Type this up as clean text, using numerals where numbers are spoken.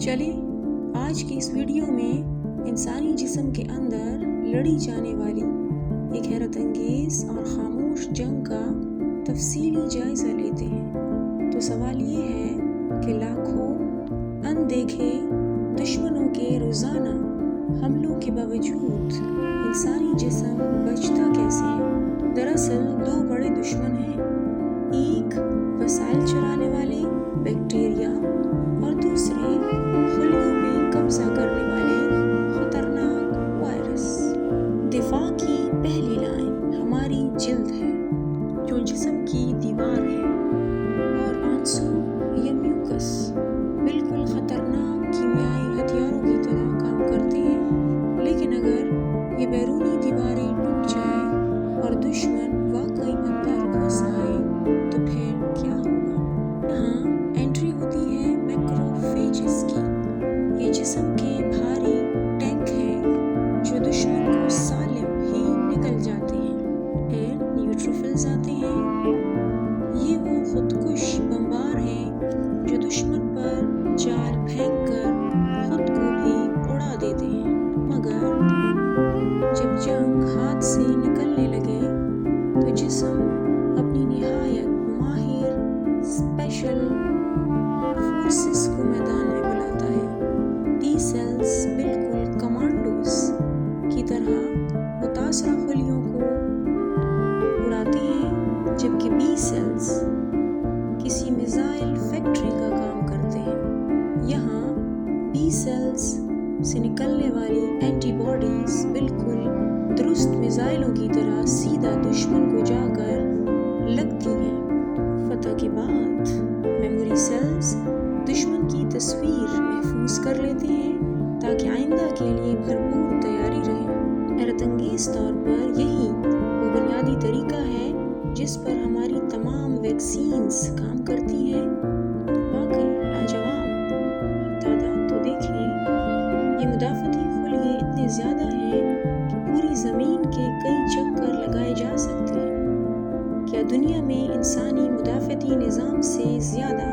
چلیں آج کی اس ویڈیو میں انسانی جسم کے اندر لڑی جانے والی ایک حیرت انگیز اور خاموش جنگ کا تفصیلی جائزہ لیتے ہیں۔ تو سوال یہ ہے کہ لاکھوں اندیکھے دشمنوں کے روزانہ حملوں کے باوجود انسانی جسم بچتا کیسے ہے؟ دراصل دو بڑے دشمن ہیں، ایک وسائل چرانے والے بیکٹیریا اور دوسرے خلیوں پہ قبضہ کرنے والے خطرناک وائرس۔ دفاع کی پہلی لائن ہماری جلد ہے جو جسم کی دیوار ہے، اور آنسو یا میوکس بالکل خطرناک کیمیائی ہتھیاروں کی طرح کام کرتے ہیں، لیکن اگر یہ بیرونی دیواریں ٹوٹ جائیں اور دشمن واقعی اندر گھس آئے تو پھر کیا ہوگا؟ یہاں انٹری ہوتی ہے میکروفیجز کی۔ یہ جسم کے بھاری ٹینک ہیں جو دشمن کو سالم ہی نگل جاتے ہیں۔ پھر نیوٹروفلز آتے ہیں، یہ وہ خودکش بمبار ہیں جو دشمن پر جال پھینک کر خود کو بھی اڑا دیتے ہیں، مگر جب جنگ ہاتھ سے نکلنے لگے تو جسم اپنی نہایت ماہر اسپیشل فورسز کو میدان میں بلاتا ہے۔ ٹی سیلز بالکل کمانڈوز کی طرح متاثرہ خلیوں کو اڑاتے ہیں، جبکہ بی سیلز کسی میزائل فیکٹری کا کام کرتے ہیں۔ یہاں بی سیلز سے نکلنے والی اینٹی باڈیز بالکل درست میزائلوں کی طرح سیدھا دشمن کو جا کر لگتی ہیں۔ فتح کے بعد میموری سیلز دشمن کی تصویر محفوظ کر لیتے ہیں تاکہ آئندہ کے لیے بھرپور تیاری رہے۔ حیرت انگیز طور پر یہی وہ بنیادی طریقہ ہے جس پر ہماری تمام ویکسینز کام کرتی ہیں۔ واقعی لاجواب۔ اور تعداد تو دیکھیں، یہ مدافعتی خلیے اتنے زیادہ ہیں کہ پوری زمین کے کئی چکر لگائے جا سکتے ہیں۔ کیا دنیا میں انسانی مدافعتی نظام سے زیادہ